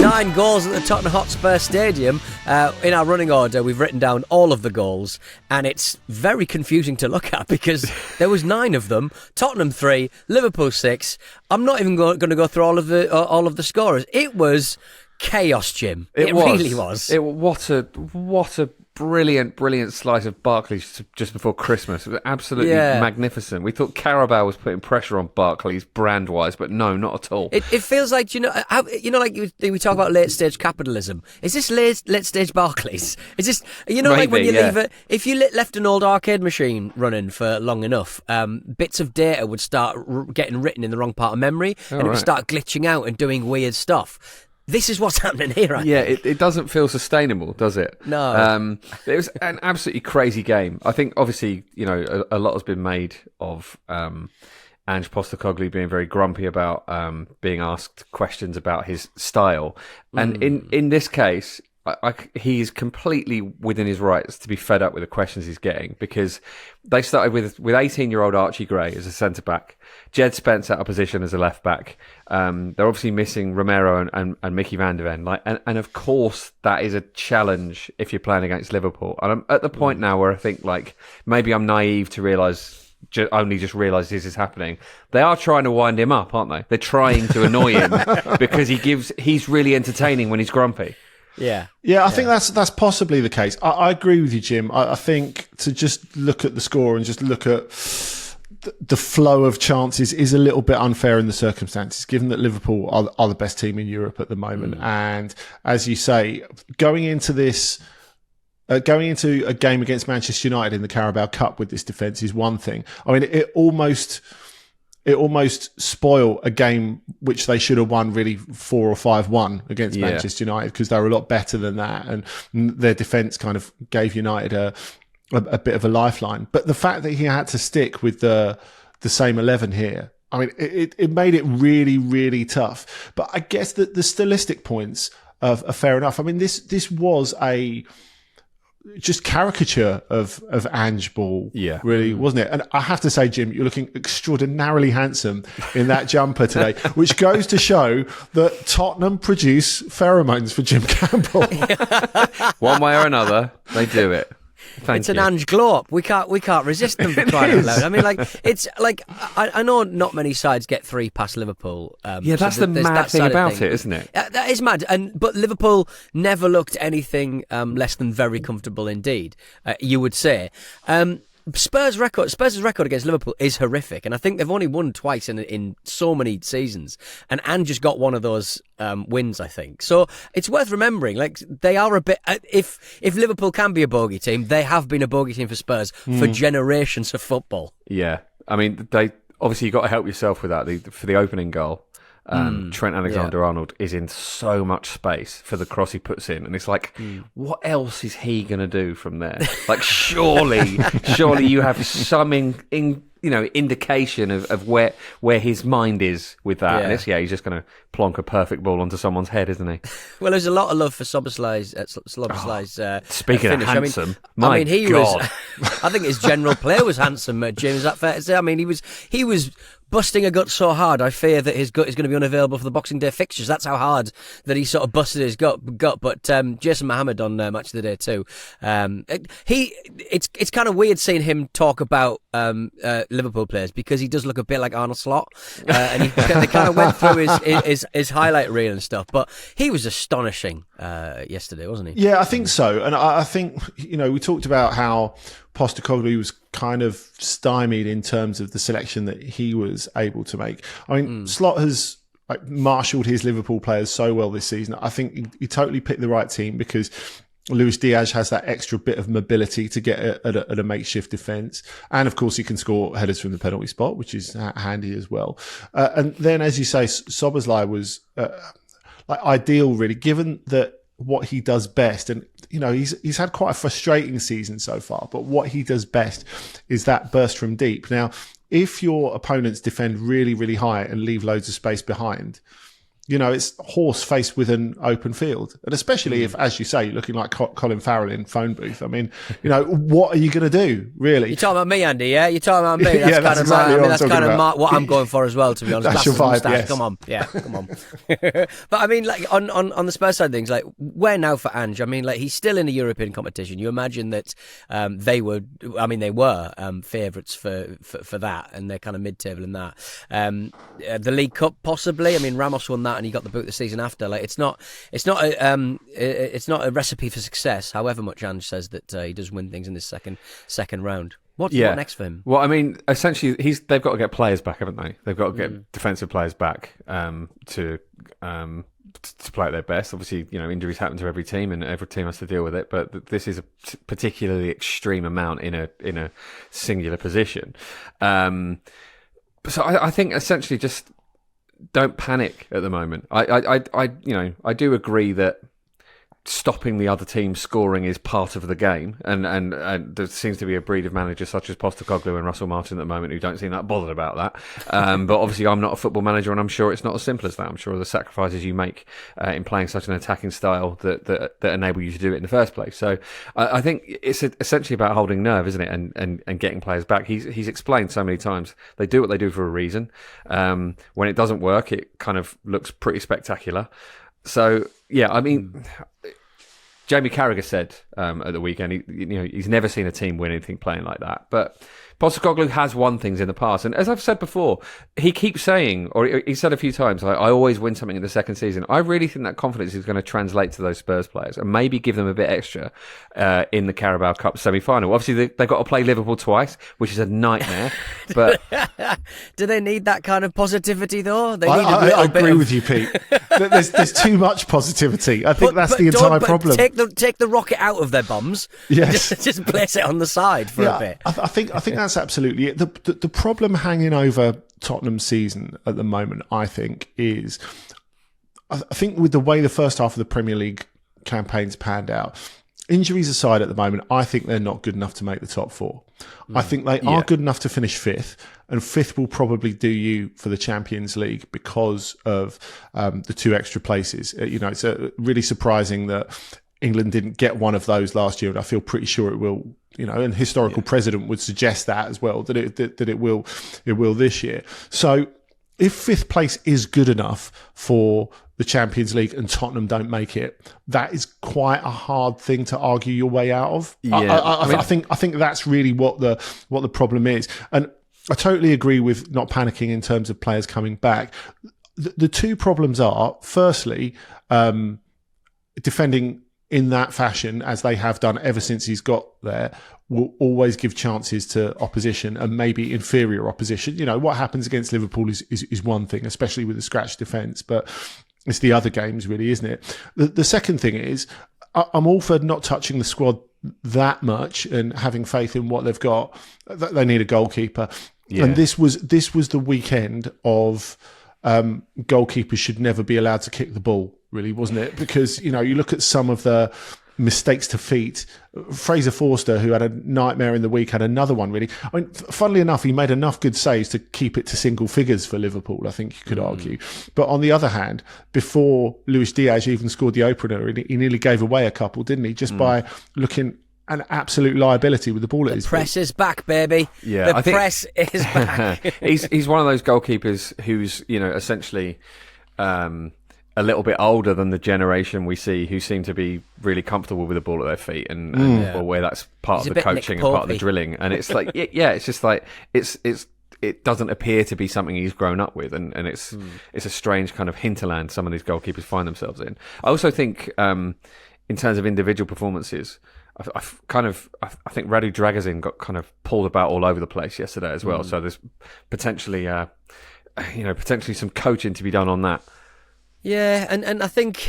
9 goals at the Tottenham Hotspur Stadium. In our running order, we've written down all of the goals, and it's very confusing to look at because there was 9 of them. Tottenham 3, Liverpool 6. I'm not even going to go through all of the scorers. It was chaos, Jim. It really was. What a brilliant slice of Barclays just before Christmas. It was absolutely magnificent. We thought Carabao was putting pressure on Barclays brand-wise, but no, not at all. It feels like, like we talk about late-stage capitalism. Is this late-stage Barclays? Is this, Maybe, like when you leave it, if you left an old arcade machine running for long enough, bits of data would start getting written in the wrong part of memory, and it would start glitching out and doing weird stuff. This is what's happening here, I think. It doesn't feel sustainable, does it? No. It was an absolutely crazy game. I think, obviously, a lot has been made of Ange Postecoglou being very grumpy about being asked questions about his style. And in this case, he's completely within his rights to be fed up with the questions he's getting, because they started with 18-year-old Archie Gray as a centre-back, Jed Spence out of position as a left-back. They're obviously missing Romero and Mickey van der Ven. And of course, that is a challenge if you're playing against Liverpool. And I'm at the point now where I think, maybe I'm naive to realise... only just realised this is happening. They are trying to wind him up, aren't they? They're trying to annoy him because he's really entertaining when he's grumpy. Yeah, I think that's possibly the case. I agree with you, Jim. I think to just look at the score and just look at the flow of chances is a little bit unfair in the circumstances, given that Liverpool are the best team in Europe at the moment. And as you say, going into a game against Manchester United in the Carabao Cup with this defence is one thing. I mean, it almost spoiled a game which they should have won really 4 or 5-1 against Manchester United, because they were a lot better than that, and their defence kind of gave United a bit of a lifeline. But the fact that he had to stick with the same 11 here, I mean, it made it really, really tough. But I guess that the stylistic points are fair enough. I mean, this was a just caricature of Ange ball, really, wasn't it? And I have to say, Jim, you're looking extraordinarily handsome in that jumper today, which goes to show that Tottenham produce pheromones for Jim Campbell. One way or another, they do it. It's an Ange glow up. We can't resist them for crying out loud. I mean, it's like I know not many sides get 3 past Liverpool. That's the mad thing about it, isn't it? That is mad. But Liverpool never looked anything less than very comfortable indeed. You would say. Spurs' record against Liverpool is horrific, and I think they've only won twice in so many seasons, and Ange just got one of those wins, I think. So it's worth remembering, they are a bit. If Liverpool can be a bogey team, they have been a bogey team for Spurs for generations of football. Yeah, I mean, they obviously, you got to help yourself with that. For the opening goal, Trent Alexander-Arnold is in so much space for the cross he puts in, and it's what else is he going to do from there? Surely you have some indication of where his mind is with that. And he's just going to plonk a perfect ball onto someone's head, isn't he? Well, there's a lot of love for Szoboszlai's speaking finish. of handsome, he God. was. I think his general play was handsome, Jim. Is that fair to say? I mean, he was busting a gut so hard, I fear that his gut is going to be unavailable for the Boxing Day fixtures. That's how hard that he sort of busted his gut. But Jason Mohammed on Match of the Day too. It's kind of weird seeing him talk about Liverpool players, because he does look a bit like Arnold Slot, and they kind of went through his highlight reel and stuff. But he was astonishing yesterday, wasn't he? Yeah, I think so. And I think, we talked about how Postecoglou was kind of stymied in terms of the selection that he was able to make. I mean, Slot has marshalled his Liverpool players so well this season. I think he totally picked the right team, because Luis Diaz has that extra bit of mobility to get at a makeshift defence. And of course, he can score headers from the penalty spot, which is handy as well. And then, as you say, Szoboszlai was ideal, really, given that what he does best. And, he's had quite a frustrating season so far, but what he does best is that burst from deep. Now, if your opponents defend really, really high and leave loads of space behind, it's horse faced with an open field. And especially if, as you say, you're looking like Colin Farrell in Phone Booth. I mean, what are you going to do, really? You're talking about me, Andy, yeah? You're talking about me. That's Yeah, that's exactly what I'm going for as well, to be honest. That's your vibe, yes. Come on. Yeah, come on. But I mean, like, on the Spurs side of things, like, where now for Ange? I mean, like, he's still in a European competition. You imagine that they were favourites for that, and they're kind of mid-table in that. The League Cup, possibly. I mean, Ramos won that and he got the boot the season after. Like, it's not a recipe for success, however much Ange says that he does win things in this second round. What next for him? Well, I mean, essentially, they've got to get players back, haven't they? They've got to get defensive players back to play at their best. Obviously, injuries happen to every team, and every team has to deal with it. But this is a particularly extreme amount in a singular position. So I think essentially just don't panic at the moment. I do agree that stopping the other team scoring is part of the game, and there seems to be a breed of managers such as Postecoglou and Russell Martin at the moment who don't seem that bothered about that. But obviously I'm not a football manager, and I'm sure it's not as simple as that. I'm sure the sacrifices you make in playing such an attacking style that enable you to do it in the first place. So I think it's essentially about holding nerve, isn't it, and getting players back. He's explained so many times they do what they do for a reason. When it doesn't work, it kind of looks pretty spectacular. So yeah, I mean, Jamie Carragher said at the weekend, he's never seen a team win anything playing like that. But Postecoglou has won things in the past, and as I've said before, he keeps saying, or he said a few times, I always win something in the second season. I really think that confidence is going to translate to those Spurs players, and maybe give them a bit extra in the Carabao Cup semi-final. Obviously, they've got to play Liverpool twice, which is a nightmare. But do they need that kind of positivity, though? I agree with you, Pete. There's too much positivity. I think that's the entire problem. Take the rocket out of their bums. Yes, just place it on the side for a bit. I think that's absolutely it. The problem hanging over Tottenham's season at the moment, I think, is I think with the way the first half of the Premier League campaign's panned out, injuries aside at the moment, I think they're not good enough to make the top four. I think they are good enough to finish fifth, and fifth will probably do you for the Champions League because of the two extra places. It's really surprising that England didn't get one of those last year, and I feel pretty sure it will. And historical precedent would suggest that as well, that it will this year. So if fifth place is good enough for the Champions League and Tottenham don't make it, that is quite a hard thing to argue your way out of. Yeah. I think that's really what the problem is. And I totally agree with not panicking in terms of players coming back. The two problems are, firstly, defending in that fashion, as they have done ever since he's got there, will always give chances to opposition, and maybe inferior opposition. What happens against Liverpool is one thing, especially with the scratch defence, but it's the other games, really, isn't it? The second thing is, I'm all for not touching the squad that much and having faith in what they've got. They need a goalkeeper. Yeah. And this was the weekend of goalkeepers should never be allowed to kick the ball, really, wasn't it? Because, you look at some of the mistakes to feet. Fraser Forster, who had a nightmare in the week, had another one, really. I mean, funnily enough, he made enough good saves to keep it to single figures for Liverpool, I think you could argue. But on the other hand, before Luis Diaz even scored the opener, he nearly gave away a couple, didn't he? Just by looking an absolute liability with the ball at his feet. The press is back, baby. Yeah, the press is back. He's one of those goalkeepers who's, essentially a little bit older than the generation we see who seem to be really comfortable with the ball at their feet, and or where that's part of the coaching and part of the drilling. And it's like, it's just like it doesn't appear to be something he's grown up with, and it's a strange kind of hinterland some of these goalkeepers find themselves in. I also think in terms of individual performances, I think Radu Dragazin got kind of pulled about all over the place yesterday as well. So there's potentially some coaching to be done on that. Yeah, and I think,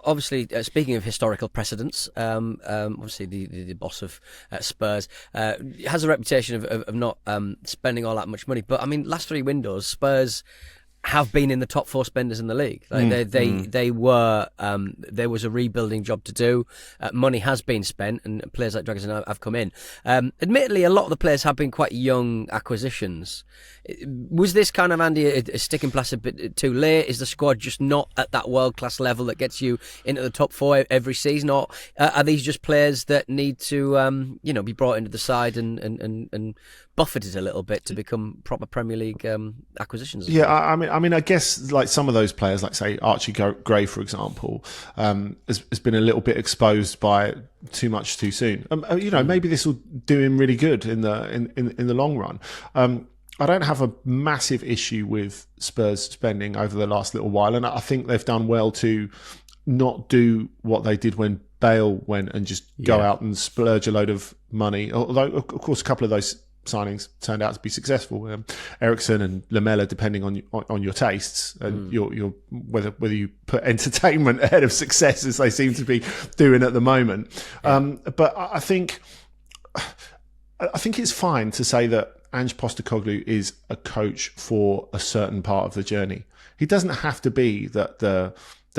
obviously, speaking of historical precedents, obviously the boss of Spurs has a reputation of not spending all that much money. But, I mean, last three windows, Spurs have been in the top 4 spenders in the league. Like they were. There was a rebuilding job to do. Money has been spent, and players like Dragosin have come in. Admittedly, a lot of the players have been quite young acquisitions. Was this kind of, Andy, a sticking plaster a bit too late? Is the squad just not at that world class level that gets you into the top 4 every season, or are these just players that need to be brought into the side and buffeted a little bit to become proper Premier League acquisitions? Yeah, I mean, I guess like some of those players, like say Archie Gray, for example, has been a little bit exposed by too much too soon. Maybe this will do him really good in the long run. I don't have a massive issue with Spurs spending over the last little while, and I think they've done well to not do what they did when Bale went and just go out and splurge a load of money. Although, of course, a couple of those signings turned out to be successful. Ericsson and Lamella, depending on your tastes and your whether you put entertainment ahead of success, as they seem to be doing at the moment. But I think it's fine to say that Ange Postecoglou is a coach for a certain part of the journey. He doesn't have to be the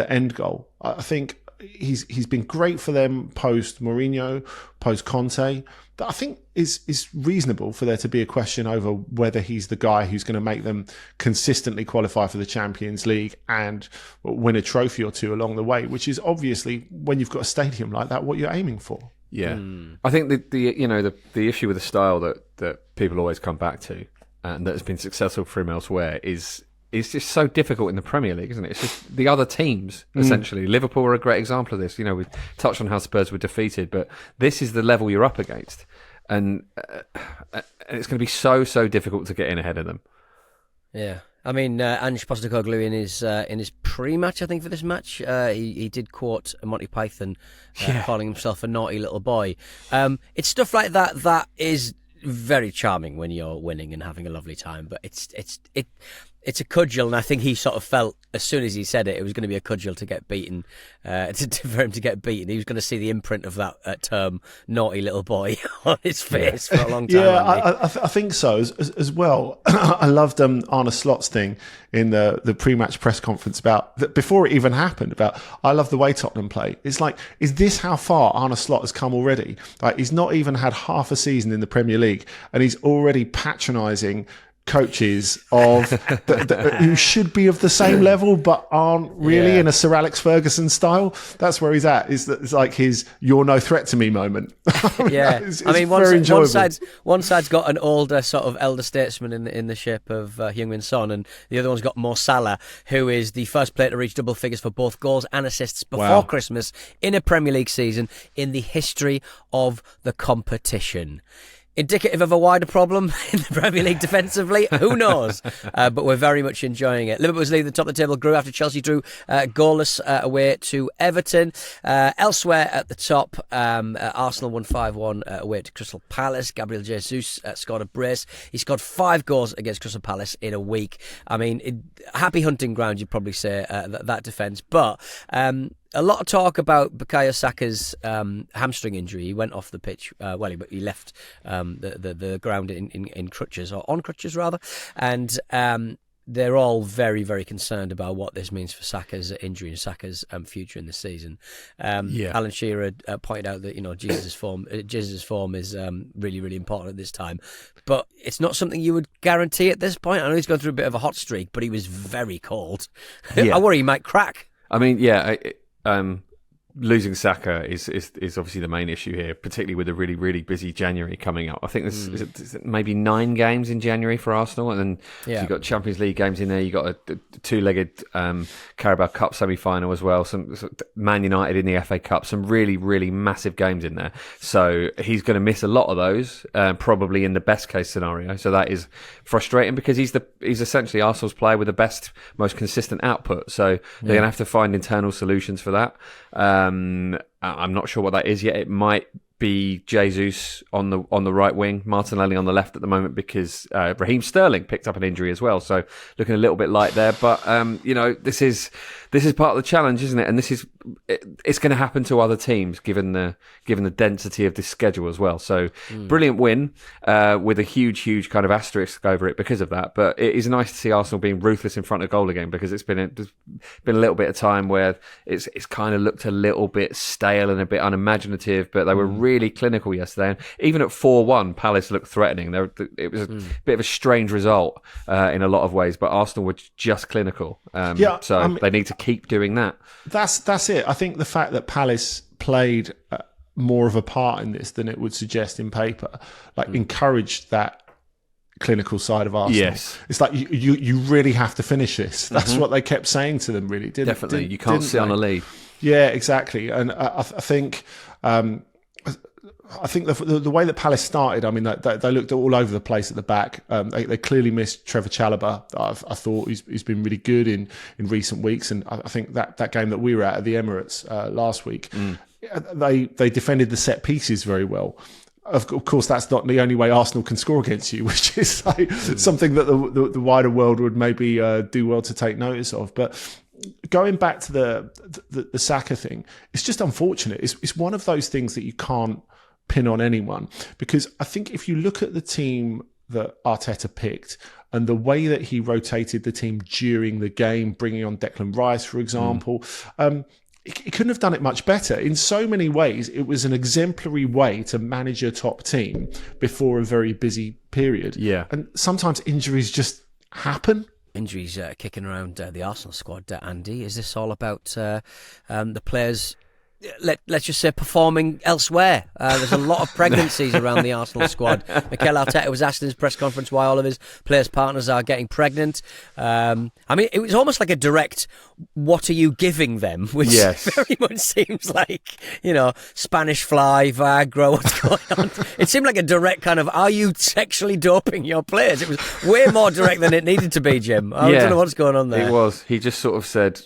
end goal. I think he's been great for them post Mourinho, post Conte. But I think it's reasonable for there to be a question over whether he's the guy who's going to make them consistently qualify for the Champions League and win a trophy or two along the way, which is obviously, when you've got a stadium like that, what you're aiming for. Yeah, I think the issue with the style that people always come back to and that has been successful for him elsewhere is just so difficult in the Premier League, isn't it? It's just the other teams, essentially. Liverpool are a great example of this. We touched on how Spurs were defeated, but this is the level you're up against, and it's going to be so difficult to get in ahead of them. Yeah. I mean, Ange Postecoglou in his pre-match, I think, for this match, he did quote Monty Python calling himself a naughty little boy. It's stuff like that is very charming when you're winning and having a lovely time, but it's a cudgel, and I think he sort of felt as soon as he said it was going to be a cudgel to get beaten, for him to get beaten. He was going to see the imprint of that term "naughty little boy" on his face for a long time. Yeah, I think so as well. I loved Arne Slot's thing in the pre-match press conference about that before it even happened. About I love the way Tottenham play. It's like, is this how far Arne Slot has come already? Like, he's not even had half a season in the Premier League, and he's already patronising coaches of who should be of the same level but aren't really, in a Sir Alex Ferguson style. That's where he's at. It's like his "you're no threat to me" moment. It's one side's got an older sort of elder statesman in the shape of Heung-min Son, and the other one's got Mo Salah, who is the first player to reach double figures for both goals and assists before Christmas in a Premier League season in the history of the competition. Indicative of a wider problem in the Premier League defensively? Who knows? But we're very much enjoying it. Liverpool's lead at the top of the table grew after Chelsea drew goalless away to Everton. Elsewhere at the top, Arsenal won 5-1 away to Crystal Palace. Gabriel Jesus scored a brace. He scored 5 goals against Crystal Palace in a week. I mean, happy hunting ground, you'd probably say, that defence. But a lot of talk about Bukayo Saka's hamstring injury. He went off the pitch. He left the ground in crutches, or on crutches rather. And they're all very, very concerned about what this means for Saka's injury and Saka's future in the season. Alan Shearer pointed out that Jesus' form is really, really important at this time, but it's not something you would guarantee at this point. I know he's gone through a bit of a hot streak, but he was very cold. I worry he might crack. I mean, losing Saka is obviously the main issue here, particularly with a really, really busy January coming up. I think there's maybe 9 games in January for Arsenal, and then you've got Champions League games in there. You've got a 2-legged Carabao Cup semi-final as well, some Man United in the FA Cup, some really, really massive games in there. So he's going to miss a lot of those, probably in the best case scenario. So that is frustrating, because he's essentially Arsenal's player with the best, most consistent output. So they're going to have to find internal solutions for that. I'm not sure what that is yet. It might be Jesus on the right wing, Martinelli on the left at the moment, because Raheem Sterling picked up an injury as well, so looking a little bit light there. But this is part of the challenge, isn't it? And it's going to happen to other teams given the density of this schedule as well. So brilliant win with a huge kind of asterisk over it because of that. But it is nice to see Arsenal being ruthless in front of goal again, because there's been a little bit of time where it's kind of looked a little bit stale and a bit unimaginative, but they were really clinical yesterday. And even at 4-1, Palace looked threatening. It was a bit of a strange result in a lot of ways, but Arsenal were just clinical. They need to keep doing that. That's it. I think the fact that Palace played more of a part in this than it would suggest in paper, encouraged that clinical side of Arsenal. Yes. It's like you really have to finish this. That's what they kept saying to them, really. Definitely. You can't sit on a lead. Yeah, exactly. And I think the way that Palace started, I mean, they looked all over the place at the back. They clearly missed Trevor Chalobah. I thought he's been really good in recent weeks, and I think that game that we were at the Emirates last week, they defended the set pieces very well. Of course, that's not the only way Arsenal can score against you, which is something that the wider world would maybe do well to take notice of. But going back to the Saka thing, it's just unfortunate. It's one of those things that you can't pin on anyone, because I think if you look at the team that Arteta picked and the way that he rotated the team during the game, bringing on Declan Rice, for example, he couldn't have done it much better. In so many ways, it was an exemplary way to manage your top team before a very busy period. Yeah. And sometimes injuries just happen. Injuries kicking around the Arsenal squad, Andy. Is this all about the players, let's just say, performing elsewhere? There's a lot of pregnancies around the Arsenal squad. Mikel Arteta was asked in his press conference why all of his players' partners are getting pregnant. I mean, it was almost like a direct, what are you giving them? Which very much seems like, Spanish fly, Viagra, what's going on? It seemed like a direct kind of, are you sexually doping your players? It was way more direct than it needed to be, Jim. I don't know what's going on there. It was. He just sort of said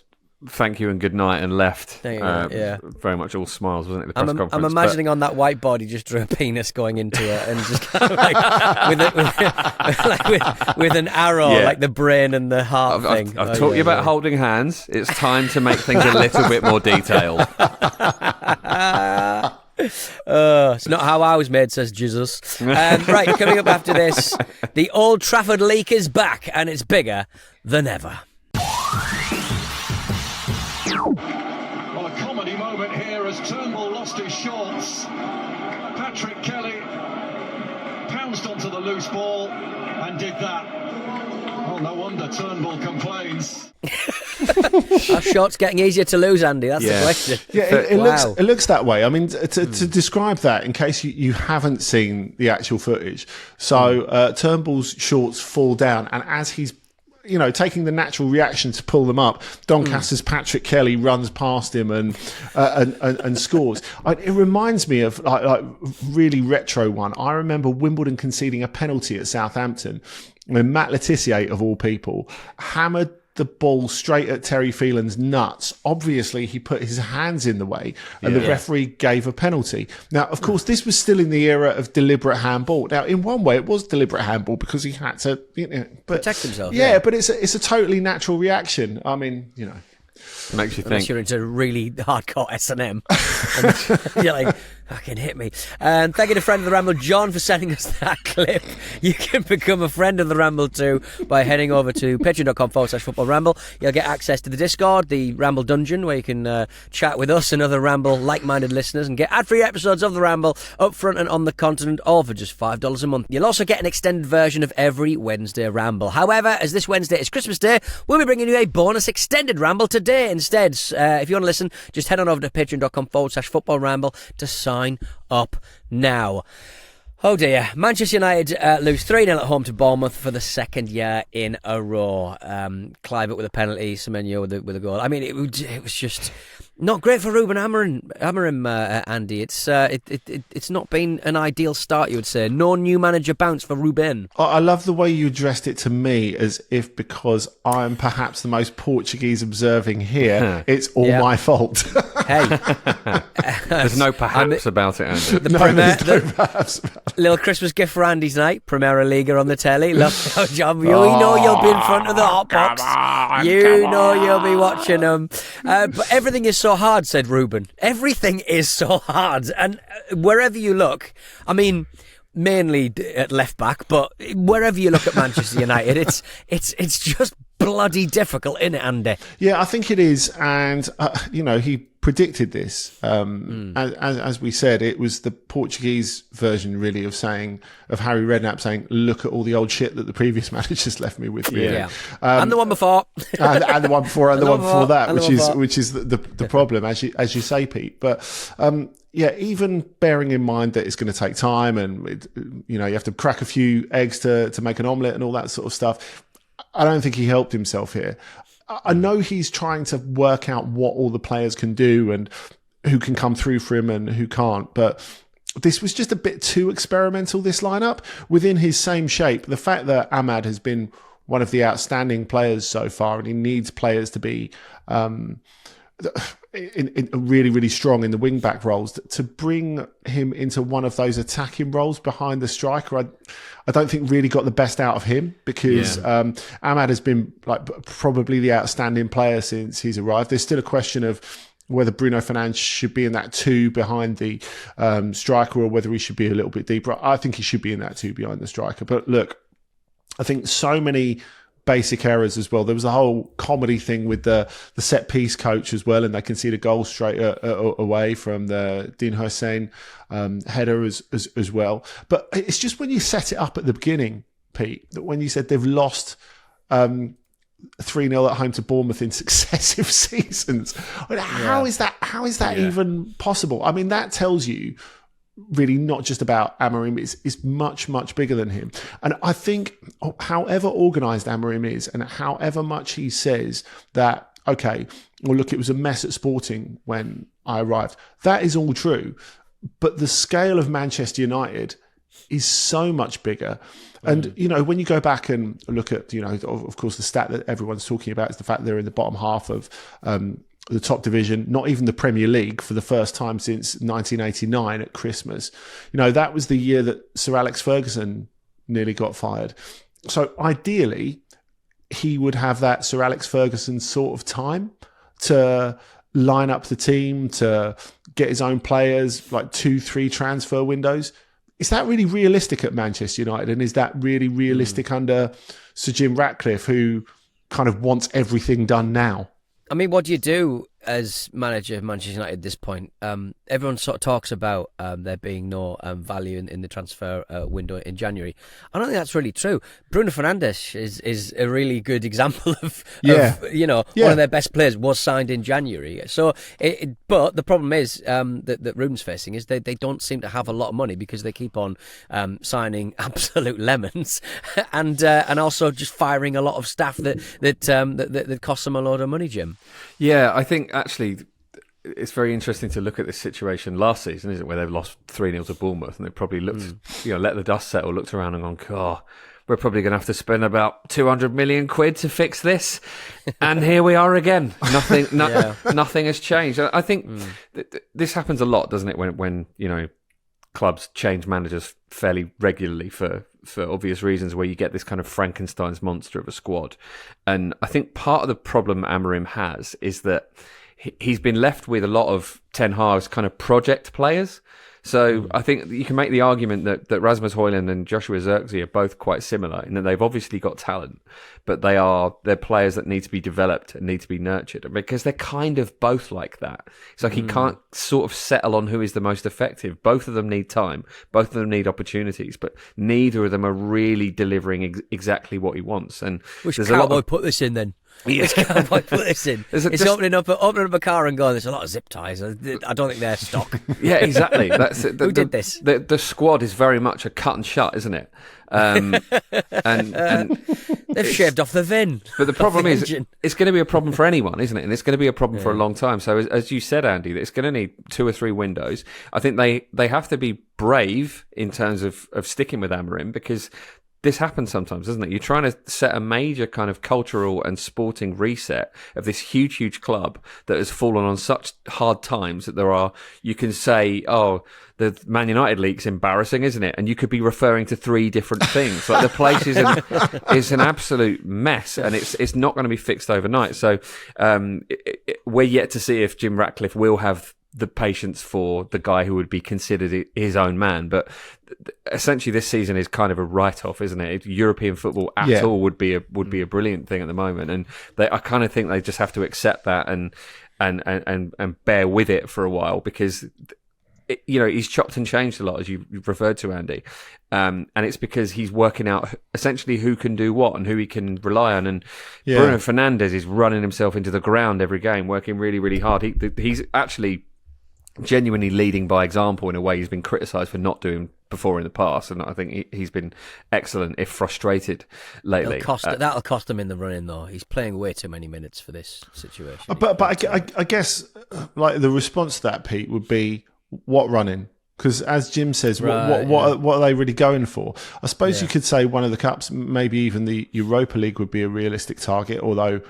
thank you and good night and left. Very much all smiles, wasn't it? The press conference. I'm imagining on that whiteboard he just drew a penis going into it and just kind of with an arrow, like the brain and the heart thing. I've taught you about holding hands. It's time to make things a little bit more detailed. It's not how I was made, says Jesus. Right, coming up after this, the Old Trafford leak is back and it's bigger than ever. Well, a comedy moment here as Turnbull lost his shorts. Patrick Kelly pounced onto the loose ball and did that. Well, no wonder Turnbull complains. Are shorts getting easier to lose, Andy? That's the question. Yeah, it looks that way. I mean, to describe that, in case you haven't seen the actual footage. So Turnbull's shorts fall down, and as he's taking the natural reaction to pull them up, Doncaster's Patrick Kelly runs past him and scores. It reminds me of like really retro one. I remember Wimbledon conceding a penalty at Southampton when Matt Letizia, of all people, hammered the ball straight at Terry Phelan's nuts. Obviously, he put his hands in the way and the referee gave a penalty. Now, of course, this was still in the era of deliberate handball. Now, in one way, it was deliberate handball because he had to protect himself. Yeah, but it's a totally natural reaction. I mean, makes you think. Unless you're into really hardcore S&M. And you're like, fucking hit me. And thank you to friend of the Ramble, John, for sending us that clip. You can become a friend of the Ramble too by heading over to patreon.com/Football Ramble. You'll get access to the Discord, the Ramble Dungeon, where you can chat with us and other Ramble like-minded listeners and get ad-free episodes of the Ramble up front and on the continent, all for just $5 a month. You'll also get an extended version of every Wednesday Ramble. However, as this Wednesday is Christmas Day, we'll be bringing you a bonus extended Ramble today instead. If you want to listen, just head on over to patreon.com/Football Ramble to sign up now. Oh dear, Manchester United lose 3-0 at home to Bournemouth for the second year in a row. Clive with a penalty, Semenyo with a goal. I mean, it was just not great for Ruben Amorim, Andy. It's not been an ideal start, you would say. No new manager bounce for Ruben. I love the way you addressed it to me as if because I'm perhaps the most Portuguese observing here, it's all my fault. Hey, There's no perhaps about it, Andy. Little Christmas gift for Andy's night. Primera Liga on the telly. Love your job. You know you'll be in front of the hot box. You know you'll be watching them. But everything is so hard, said Ruben. Everything is so hard, and wherever you look, I mean, mainly at left back, but wherever you look at Manchester United, it's just bloody difficult, isn't it, Andy? Yeah, I think it is, and he predicted this. As we said, it was the Portuguese version, really, of Harry Redknapp saying, "Look at all the old shit that the previous managers left me with." Really. Yeah, and the one before, and the one before, and the one before that, which is the problem, as you say, Pete. But yeah, even bearing in mind that it's going to take time, and you have to crack a few eggs to make an omelette and all that sort of stuff. I don't think he helped himself here. I know he's trying to work out what all the players can do and who can come through for him and who can't, but this was just a bit too experimental, this lineup. Within his same shape, the fact that Ahmad has been one of the outstanding players so far, and he needs players to be in really, really strong in the wing-back roles, to bring him into one of those attacking roles behind the striker, I don't think really got the best out of him, because Ahmad has been probably the outstanding player since he's arrived. There's still a question of whether Bruno Fernandes should be in that 2 behind the striker, or whether he should be a little bit deeper. I think he should be in that 2 behind the striker. But look, I think so many basic errors as well. There was a whole comedy thing with the set piece coach as well, and they conceded a goal straight away from the Dean Hussein header as well. But it's just when you set it up at the beginning, Pete, that when you said they've lost 3-0 at home to Bournemouth in successive seasons, how is that even possible? I mean, that tells you really not just about Amorim, is much, much bigger than him. And I think however organised Amorim is, and however much he says that, okay, well, look, it was a mess at Sporting when I arrived, that is all true. But the scale of Manchester United is so much bigger. And, when you go back and look at, of course, the stat that everyone's talking about is the fact they're in the bottom half of the top division, not even the Premier League, for the first time since 1989 at Christmas. That was the year that Sir Alex Ferguson nearly got fired. So ideally, he would have that Sir Alex Ferguson sort of time to line up the team, to get his own players, like 2-3 transfer windows. Is that really realistic at Manchester United? And is that really realistic under Sir Jim Ratcliffe, who kind of wants everything done now? I mean, what do you do as manager of Manchester United at this point? Everyone sort of talks about there being no value in the transfer window in January. I don't think that's really true. Bruno Fernandes is a really good example of one of their best players was signed in January. So, but the problem is that Ruben's facing is they don't seem to have a lot of money, because they keep on signing absolute lemons and also just firing a lot of staff that costs them a lot of money, Jim. Yeah, I think actually it's very interesting to look at this situation last season, isn't it, where they've lost 3-0 to Bournemouth, and they probably looked, let the dust settle, looked around and gone, "Oh, we're probably going to have to spend about 200 million quid to fix this," and here we are again. Nothing has changed. I think this happens a lot, doesn't it? When clubs change managers fairly regularly for obvious reasons, where you get this kind of Frankenstein's monster of a squad. And I think part of the problem Amorim has is that he's been left with a lot of Ten Hag's kind of project players. So I think you can make the argument that Rasmus Højlund and Joshua Zirkzee are both quite similar in that they've obviously got talent, but they're players that need to be developed and need to be nurtured, because they're kind of both like that. It's like he can't sort of settle on who is the most effective. Both of them need time, both of them need opportunities, but neither of them are really delivering exactly what he wants. And which Carabao put this in then? Yeah. Carabao put this in. It's opening up a car and going, "There's a lot of zip ties. I don't think they're stock." Yeah, exactly. That's it. Who did this? The squad is very much a cut and shut, isn't it? And they've shaved off the VIN. But the problem is, it's going to be a problem for anyone, isn't it? And it's going to be a problem for a long time. So as you said, Andy, it's going to need 2 or 3 windows. I think they have to be brave in terms of sticking with Amorim, because this happens sometimes, doesn't it? You're trying to set a major kind of cultural and sporting reset of this huge club that has fallen on such hard times that you can say, oh, the Man United league's embarrassing, isn't it? And you could be referring to 3 different things. Like, the place is an absolute mess, and it's not going to be fixed overnight. So we're yet to see if Jim Ratcliffe will have the patience for the guy who would be considered his own man. But essentially, this season is kind of a write-off, isn't it? European football at all would be a brilliant thing at the moment, and I kind of think they just have to accept that and bear with it for a while, because he's chopped and changed a lot, as you've referred to, Andy, and it's because he's working out essentially who can do what and who he can rely on. And Bruno Fernandes is running himself into the ground every game, working really, really hard. He's actually genuinely leading by example in a way he's been criticised for not doing before in the past, and I think he's been excellent, if frustrated, lately. That'll cost him in the running, though. He's playing way too many minutes for this situation. But I guess, like, the response to that, Pete, would be, what running? Because as Jim says, what are they really going for? I suppose you could say one of the cups, maybe even the Europa League, would be a realistic target, although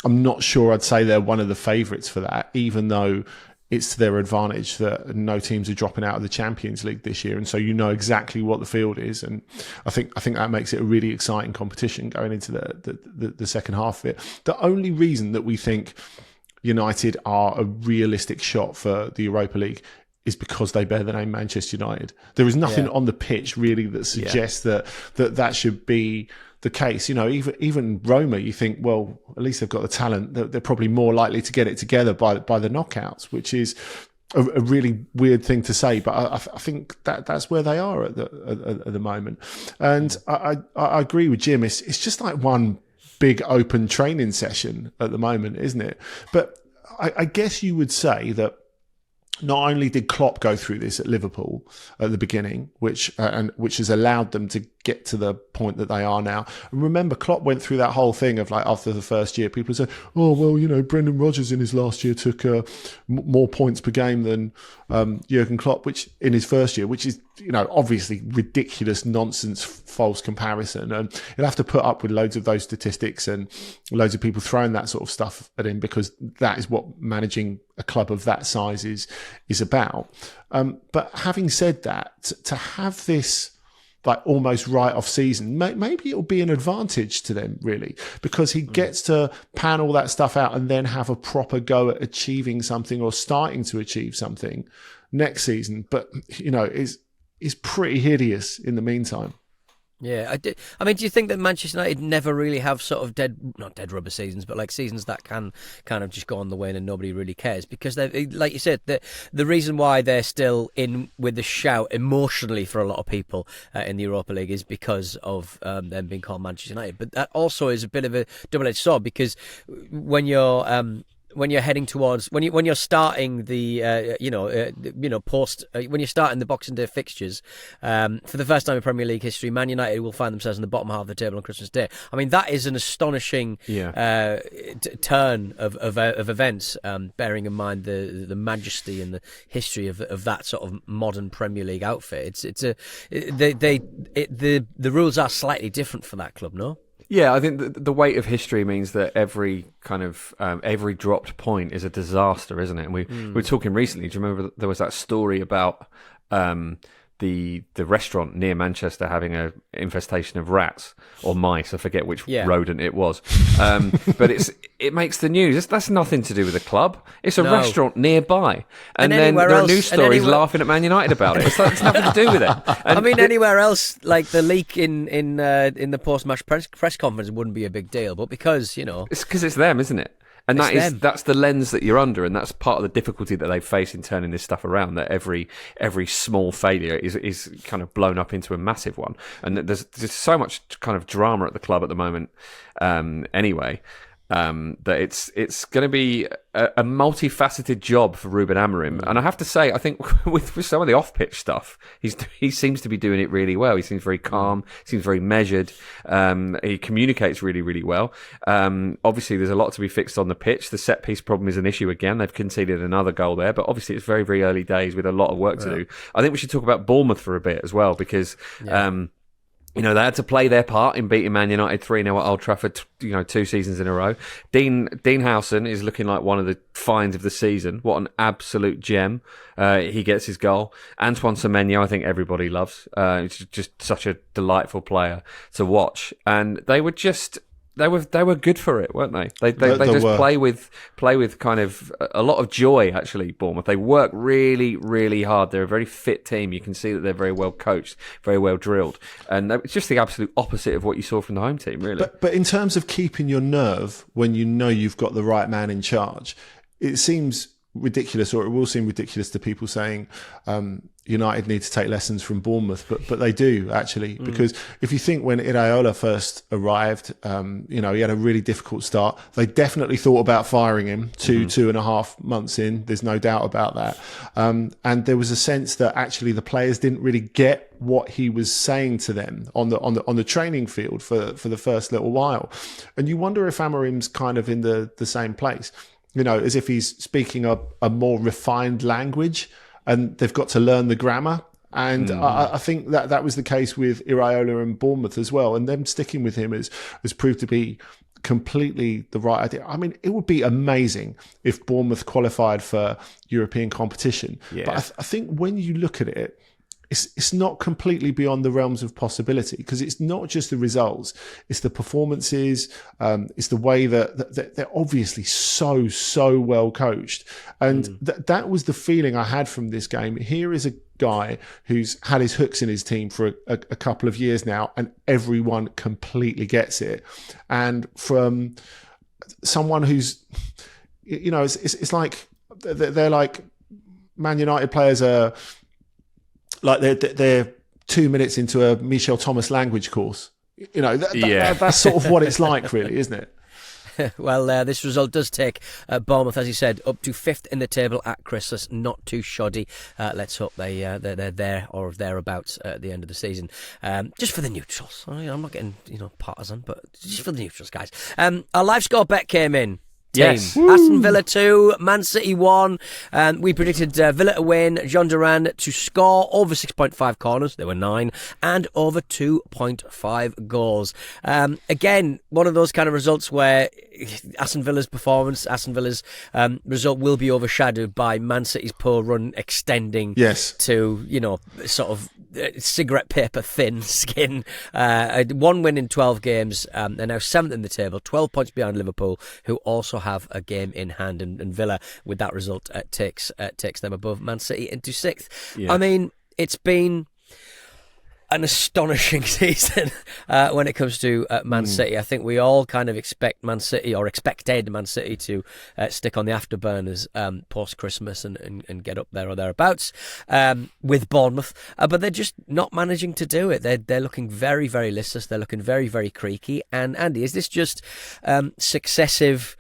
I'm not sure I'd say they're one of the favourites for that, even though it's to their advantage that no teams are dropping out of the Champions League this year, and so exactly what the field is, and I think that makes it a really exciting competition going into the second half of it. The only reason that we think United are a realistic shot for the Europa League is because they bear the name Manchester United. There is nothing on the pitch really that suggests that should be the case. Even Roma, you think, well, at least they've got the talent. They're probably more likely to get it together by the knockouts, which is a really weird thing to say, but I think that's where they are at the moment. And I agree with Jim. It's just like one big open training session at the moment, isn't it? But I guess you would say that not only did Klopp go through this at Liverpool at the beginning, which has allowed them to get to the point that they are now. And remember, Klopp went through that whole thing of, like, after the first year, people said, oh, well, Brendan Rodgers in his last year took more points per game than Jurgen Klopp, which in his first year, which is, obviously ridiculous, nonsense, false comparison. And he'll have to put up with loads of those statistics and loads of people throwing that sort of stuff at him, because that is what managing a club of that size is about. But having said that, to have this, like, almost write-off season, maybe it'll be an advantage to them, really, because he gets to pan all that stuff out and then have a proper go at achieving something, or starting to achieve something, next season. But, is pretty hideous in the meantime. Yeah, I mean, do you think that Manchester United never really have sort of not dead rubber seasons, but like seasons that can kind of just go on the wane and nobody really cares? Because they, like you said, the reason why they're still in with the shout emotionally for a lot of people in the Europa League is because of them being called Manchester United. But that also is a bit of a double-edged sword, because when you're heading towards when you're starting the when you're starting the Boxing Day fixtures for the first time in Premier League history, Man United will find themselves in the bottom half of the table on Christmas Day. I mean, that is an astonishing turn of events, bearing in mind the majesty and the history of that sort of modern Premier League outfit. The rules are slightly different for that club, no? Yeah, I think the weight of history means that every kind of every dropped point is a disaster, isn't it? And we were talking recently. Do you remember there was that story about the restaurant near Manchester having a infestation of rats or mice? I forget which rodent it was. But it makes the news. That's nothing to do with the club. It's a restaurant nearby, and then there are news stories laughing at Man United about it. It's nothing to do with it. And I mean, anywhere else, like the leak in the post-match press conference wouldn't be a big deal, but because it's because it's them, isn't it? And that's the lens that you're under, and that's part of the difficulty that they face in turning this stuff around. That every small failure is kind of blown up into a massive one, and there's so much kind of drama at the club at the moment. Anyway, that it's going to be a multifaceted job for Ruben Amorim. And I have to say, I think with some of the off-pitch stuff, he seems to be doing it really well. He seems very calm, seems very measured. He communicates really, really well. Obviously, there's a lot to be fixed on the pitch. The set-piece problem is an issue again. They've conceded another goal there, but obviously it's very, very early days with a lot of work to do. I think we should talk about Bournemouth for a bit as well, because You know, they had to play their part in beating Man United 3-0 at Old Trafford, 2 seasons in a row. Dean Howson is looking like one of the finds of the season. What an absolute gem. He gets his goal. Antoine Semenyo, I think everybody loves. He's just such a delightful player to watch. And they were just... They were good for it, weren't they? They just play with kind of a lot of joy. Actually, Bournemouth. They work really, really hard. They're a very fit team. You can see that they're very well coached, very well drilled, and it's just the absolute opposite of what you saw from the home team, really. But in terms of keeping your nerve when you know you've got the right man in charge, it seems ridiculous, or it will seem ridiculous to people saying United need to take lessons from Bournemouth, but they do actually, because if you think when Iraola first arrived, he had a really difficult start. They definitely thought about firing him 2.5 months in. There's no doubt about that. And there was a sense that actually the players didn't really get what he was saying to them on the training field for the first little while. And you wonder if Amorim's kind of in the same place. As if he's speaking a more refined language and they've got to learn the grammar. And I think that was the case with Iraola and Bournemouth as well. And them sticking with him has proved to be completely the right idea. I mean, it would be amazing if Bournemouth qualified for European competition. Yeah. But I think when you look at it, it's not completely beyond the realms of possibility, because it's not just the results, it's the performances, it's the way that they're obviously so well coached. And that was the feeling I had from this game. Here is a guy who's had his hooks in his team for a couple of years now, and everyone completely gets it. And from someone who's, it's like they're like Man United players are like they're 2 minutes into a Michel Thomas language course. That's sort of what it's like, really, isn't it? Well, this result does take Bournemouth, as you said, up to 5th in the table at Christmas. Not too shoddy. Let's hope they're there or thereabouts at the end of the season. Just for the neutrals. I'm not getting partisan, but just for the neutrals, guys. Our live score bet came in. Yes. Aston Villa 2, Man City 1. We predicted Villa to win, Jean Duran to score over 6.5 corners, there were 9, and over 2.5 goals. Again, one of those kind of results where Aston Villa's performance, Aston Villa's result will be overshadowed by Man City's poor run extending to, sort of cigarette paper thin skin. 1 win in 12 games. They're now 7th in the table, 12 points behind Liverpool, who also have a game in hand, and Villa, with that result, takes them above Man City into 6th. Yeah. I mean, it's been an astonishing season when it comes to Man City. I think we all kind of expected Man City to stick on the afterburners post-Christmas and get up there or thereabouts with Bournemouth. But they're just not managing to do it. They're looking very, very listless. They're looking very, very creaky. And Andy, is this just successive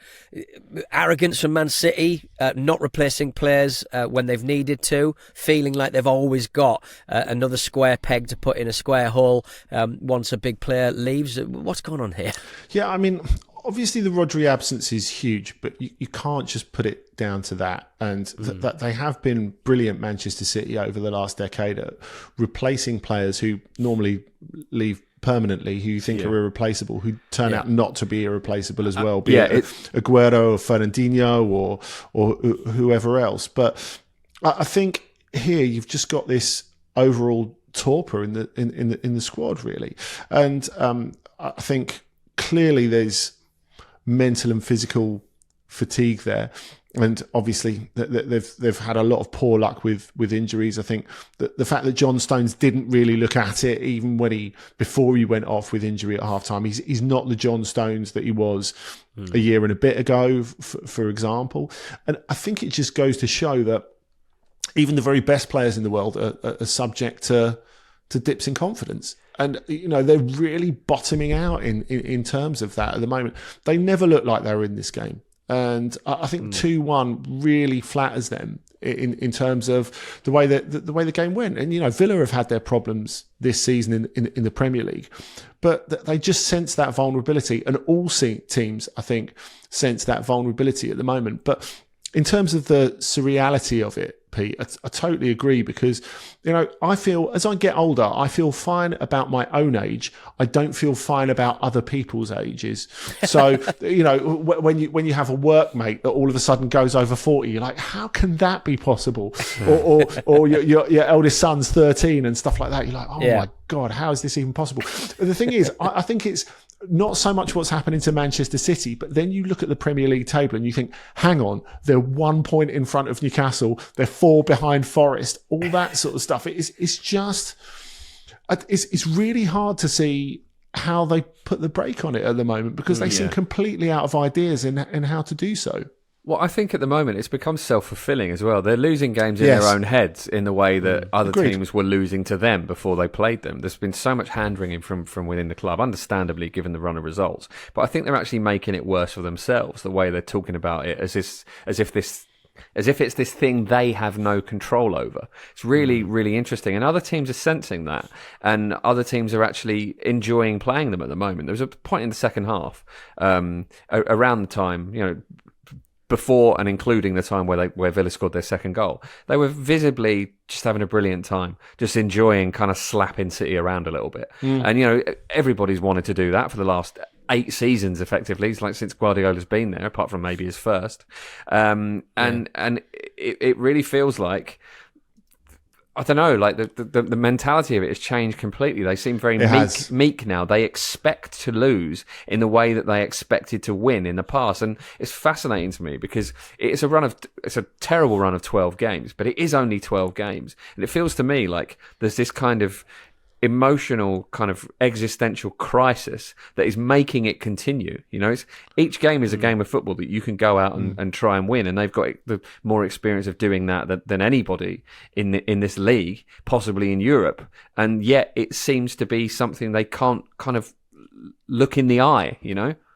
arrogance from Man City, not replacing players when they've needed to, feeling like they've always got another square peg to put in a square hole once a big player leaves? What's going on here? Yeah, I mean, obviously the Rodri absence is huge, but you can't just put it down to that. And that they have been brilliant, Manchester City, over the last decade at replacing players who normally leave permanently, who you think are irreplaceable, who turn out not to be irreplaceable as well, be it Aguero or Fernandinho or whoever else. But I think here you've just got this overall torpor in the squad, really. And I think clearly there's mental and physical fatigue there. And obviously they've had a lot of poor luck with injuries. I think that the fact that John Stones didn't really look at it, even before he went off with injury at halftime, he's not the John Stones that he was a year and a bit ago, for example. And I think it just goes to show that even the very best players in the world are subject to dips in confidence. And, they're really bottoming out in terms of that at the moment. They never looked like they were in this game. And I think 2-1 really flatters them in terms of the way the game went. And, Villa have had their problems this season in the Premier League, but they just sense that vulnerability. And all teams, I think, sense that vulnerability at the moment. But in terms of the surreality of it, Pete. I totally agree because, I feel as I get older, I feel fine about my own age. I don't feel fine about other people's ages. So, when you have a workmate that all of a sudden goes over 40, you're like, how can that be possible? Or your eldest son's 13 and stuff like that. You're like, oh my God, how is this even possible? The thing is, I think it's not so much what's happening to Manchester City, but then you look at the Premier League table and you think, hang on, they're 1 point in front of Newcastle, they're 4 behind Forest, all that sort of stuff. It's just, it's really hard to see how they put the brake on it at the moment because they seem completely out of ideas in how to do so. Well, I think at the moment it's become self-fulfilling as well. They're losing games in their own heads in the way that other teams were losing to them before they played them. There's been so much hand-wringing from within the club, understandably, given the run of results. But I think they're actually making it worse for themselves, the way they're talking about it, as if it's this thing they have no control over. It's really, really interesting. And other teams are sensing that. And other teams are actually enjoying playing them at the moment. There was a point in the second half, around the time, before and including the time where Villa scored their second goal, they were visibly just having a brilliant time, just enjoying kind of slapping City around a little bit. And, everybody's wanted to do that for the last 8 seasons, effectively. It's like since Guardiola's been there, apart from maybe his first. And it really feels like, I don't know, like the mentality of it has changed completely. They seem very meek now. They expect to lose in the way that they expected to win in the past. And it's fascinating to me because it's a terrible run of 12 games, but it is only 12 games. And it feels to me like there's this kind of emotional kind of existential crisis that is making it continue. Each game is a game of football that you can go out and try and win, and they've got the more experience of doing that than anybody in this league, possibly in Europe, and yet it seems to be something they can't kind of look in the eye.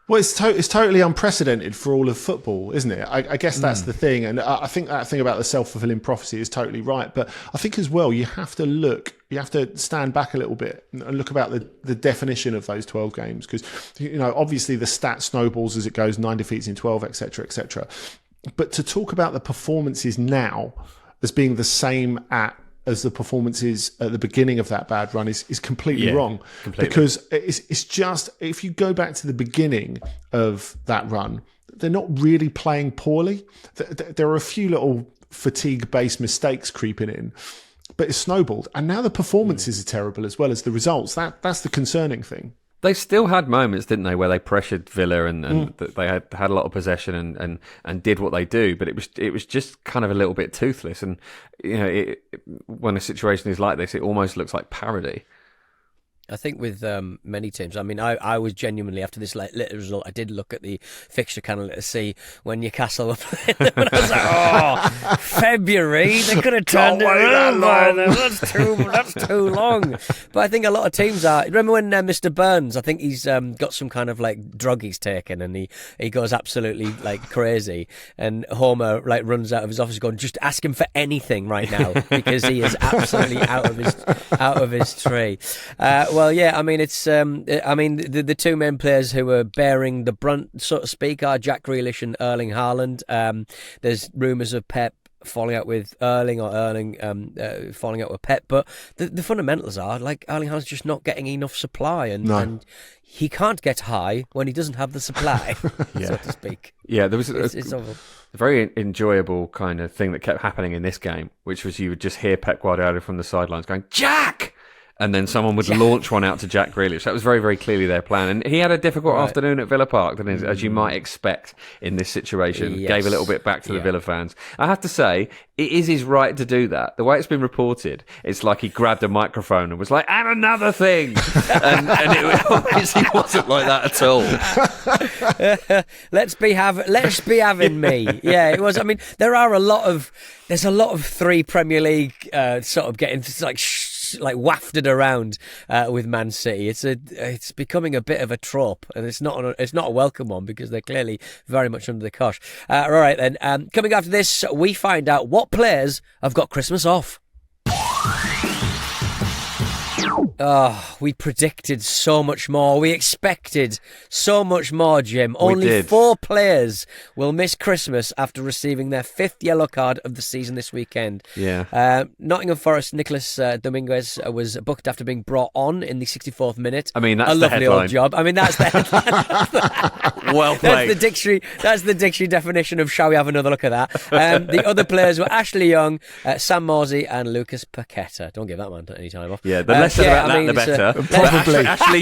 Well, it's totally unprecedented for all of football, isn't it? I guess that's the thing. And I think that thing about the self-fulfilling prophecy is totally right. But I think as well, you have to stand back a little bit and look about the definition of those 12 games. Because, obviously the stat snowballs as it goes, 9 defeats in 12, etc., etc. But to talk about the performances now as being the same as the performances at the beginning of that bad run is completely wrong. Completely. Because it's just, if you go back to the beginning of that run, they're not really playing poorly. There are a few little fatigue-based mistakes creeping in, but it's snowballed. And now the performances are terrible as well as the results. That's the concerning thing. They still had moments, didn't they, where they pressured Villa and they had a lot of possession and did what they do, but it was just kind of a little bit toothless. And when a situation is like this, it almost looks like parody. I think with many teams, I mean, I was genuinely, after this little result, I did look at the fixture calendar to see when Newcastle were playing them, and I was like, February, they could have turned it around by then. That's too long. But I think a lot of teams are. Remember when Mr. Burns, I think he's got some kind of like drug he's taken, and he goes absolutely like crazy, and Homer like runs out of his office going, just ask him for anything right now, because he is absolutely out of his tree. Well, yeah, I mean, it's the two main players who are bearing the brunt, so to speak, are Jack Grealish and Erling Haaland. There's rumours of Pep falling out with Erling, or Erling falling out with Pep, but the fundamentals are like Erling Haaland's just not getting enough supply, and he can't get high when he doesn't have the supply, so to speak. Yeah, there was a very enjoyable kind of thing that kept happening in this game, which was you would just hear Pep Guardiola from the sidelines going, "Jack!" And then someone would launch one out to Jack Grealish. That was very, very clearly their plan. And he had a difficult afternoon at Villa Park, didn't he? As you might expect in this situation. Yes. Gave a little bit back to the Villa fans. I have to say, it is his right to do that. The way it's been reported, it's like he grabbed a microphone and was like, and another thing. and it obviously wasn't like that at all. Let's be having me. Yeah, it was. I mean, there's a lot of 3 Premier League sort of getting like wafted around with Man City. It's becoming a bit of a trope, and it's not a welcome one, because they're clearly very much under the cosh. All right then, coming after this, we find out what players have got Christmas off. Oh, we predicted so much more. We expected so much more, Jim. Only 4 players will miss Christmas after receiving their 5th yellow card of the season this weekend. Yeah. Nottingham Forest Nicolas Dominguez was booked after being brought on in the 64th minute. I mean, that's a the lovely headline. old job. I mean, that's the headline. Well played. That's the dictionary definition of shall we have another look at that. The other players were Ashley Young, Sam Morsey and Lucas Paqueta. Don't give that man any time off. Yeah, the less said about that, the better. Probably. Ashley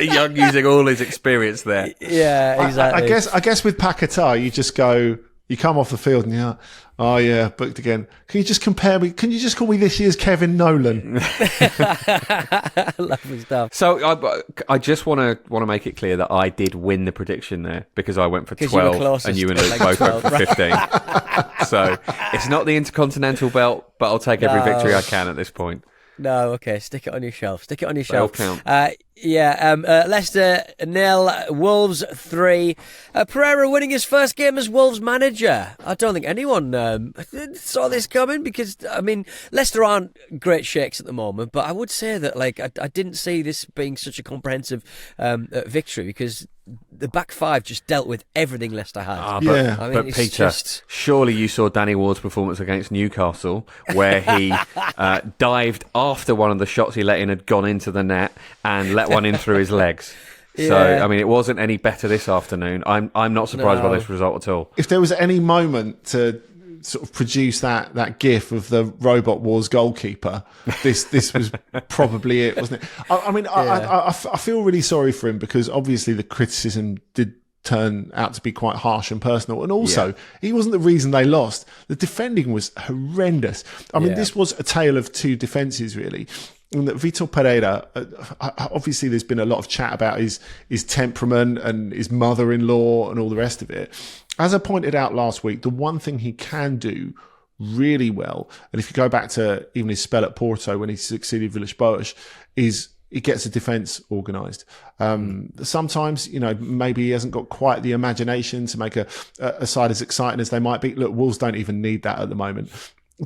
Young using all his experience there. Yeah, exactly. I guess with Paquetá, you just go, you come off the field and booked again. Can you just compare me? Can you just call me this year's Kevin Nolan? Lovely stuff. So I just want to make it clear that I did win the prediction there because I went for 12 and you and Luke both went for 15. So it's not the Intercontinental belt, but I'll take every victory I can at this point. No, okay, stick it on your shelf. They'll count. Leicester 0, Wolves 3. Pereira winning his first game as Wolves manager. I don't think anyone saw this coming because, I mean, Leicester aren't great shakes at the moment, but I would say that, I didn't see this being such a comprehensive victory because the back 5 just dealt with everything Leicester had. But Peter, surely you saw Danny Ward's performance against Newcastle where he dived after one of the shots he let in had gone into the net and let one in through his legs. So, I mean, it wasn't any better this afternoon. I'm not surprised by this result at all. If there was any moment to sort of produce that gif of the Robot Wars goalkeeper, this was probably it, wasn't it? I feel really sorry for him because obviously the criticism did turn out to be quite harsh and personal, and also he wasn't the reason they lost. The defending was horrendous. I mean, this was a tale of 2 defences really. And that Vitor Pereira, obviously there's been a lot of chat about his temperament and his mother-in-law and all the rest of it. As I pointed out last week, the one thing he can do really well, and if you go back to even his spell at Porto when he succeeded Villas-Boas, is he gets a defence organised. Sometimes, maybe he hasn't got quite the imagination to make a side as exciting as they might be. Look, Wolves don't even need that at the moment.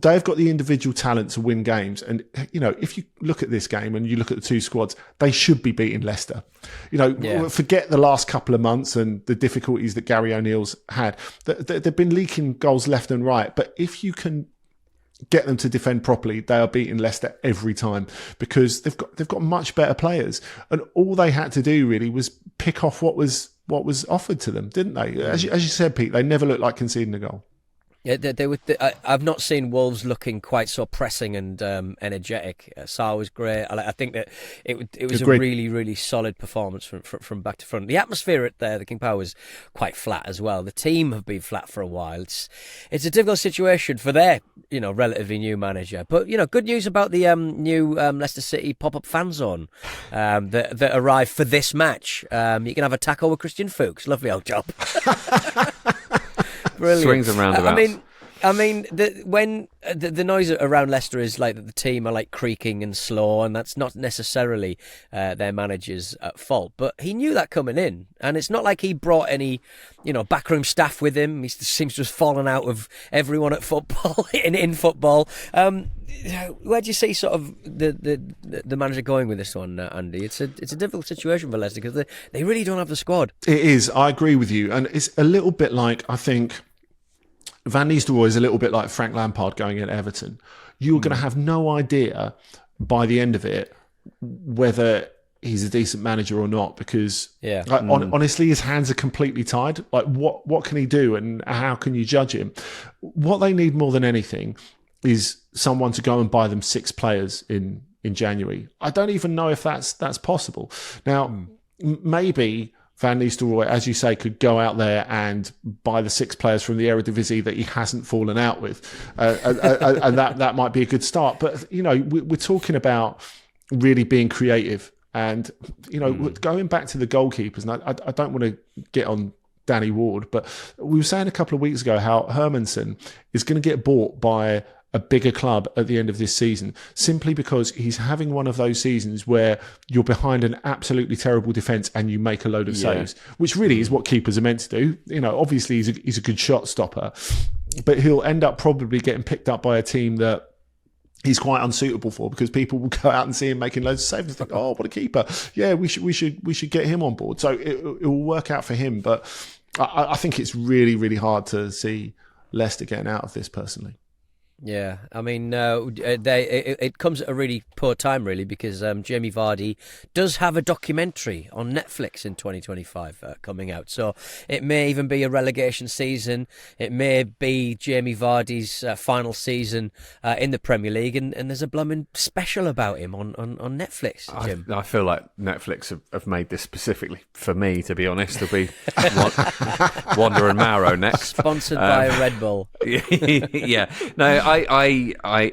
They've got the individual talent to win games. And, if you look at this game and you look at the 2 squads, they should be beating Leicester. Forget the last couple of months and the difficulties that Gary O'Neill's had. They've been leaking goals left and right. But if you can get them to defend properly, they are beating Leicester every time because they've got much better players. And all they had to do really was pick off what was offered to them, didn't they? As you said, Pete, they never looked like conceding a goal. Yeah, they were. I've not seen Wolves looking quite so pressing and energetic. Sarr was great. I think that it was Agreed. A really, really solid performance from back to front. The atmosphere at the King Power was quite flat as well. The team have been flat for a while. It's a difficult situation for their relatively new manager. But good news about the new Leicester City pop-up fan zone that arrived for this match. You can have a taco with Christian Fuchs. Lovely old job. Brilliant. Swings and roundabouts. I mean, when the noise around Leicester is like that the team are like creaking and slow, and that's not necessarily their manager's fault. But he knew that coming in, and it's not like he brought any, backroom staff with him. He seems to have fallen out of everyone at football in football. Where do you see sort of the manager going with this one, Andy? It's a difficult situation for Leicester because they really don't have the squad. It is. I agree with you, and it's a little bit like I think Van Nistelrooy is a little bit like Frank Lampard going at Everton. You're going to have no idea by the end of it whether he's a decent manager or not because honestly his hands are completely tied. Like what can he do and how can you judge him? What they need more than anything is someone to go and buy them 6 players in January. I don't even know if that's possible. Now maybe Van Nistelrooy, as you say, could go out there and buy the 6 players from the Eredivisie that he hasn't fallen out with. And that might be a good start. But, we're talking about really being creative. And, going back to the goalkeepers, and I don't want to get on Danny Ward, but we were saying a couple of weeks ago how Hermansen is going to get bought by a bigger club at the end of this season, simply because he's having one of those seasons where you're behind an absolutely terrible defence and you make a load of saves, which really is what keepers are meant to do. Obviously he's a good shot stopper, but he'll end up probably getting picked up by a team that he's quite unsuitable for, because people will go out and see him making loads of saves and think, oh, what a keeper. Yeah, we should get him on board. So it will work out for him. But I think it's really, really hard to see Leicester getting out of this personally. Yeah, I mean, it comes at a really poor time, really, because Jamie Vardy does have a documentary on Netflix in 2025 coming out. So it may even be a relegation season. It may be Jamie Vardy's final season in the Premier League, and there's a blooming special about him on Netflix, Jim. I feel like Netflix have made this specifically for me, to be honest. There'll be Wanda and Mauro next. Sponsored by Red Bull. Yeah. No, I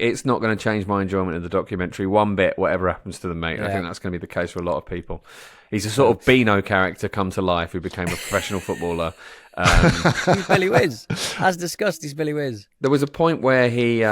it's not going to change my enjoyment of the documentary one bit, whatever happens to them, mate. I think that's going to be the case for a lot of people. He's a sort of Beano character come to life who became a professional footballer. He's Billy Whiz. As discussed, he's Billy Whiz. There was a point where he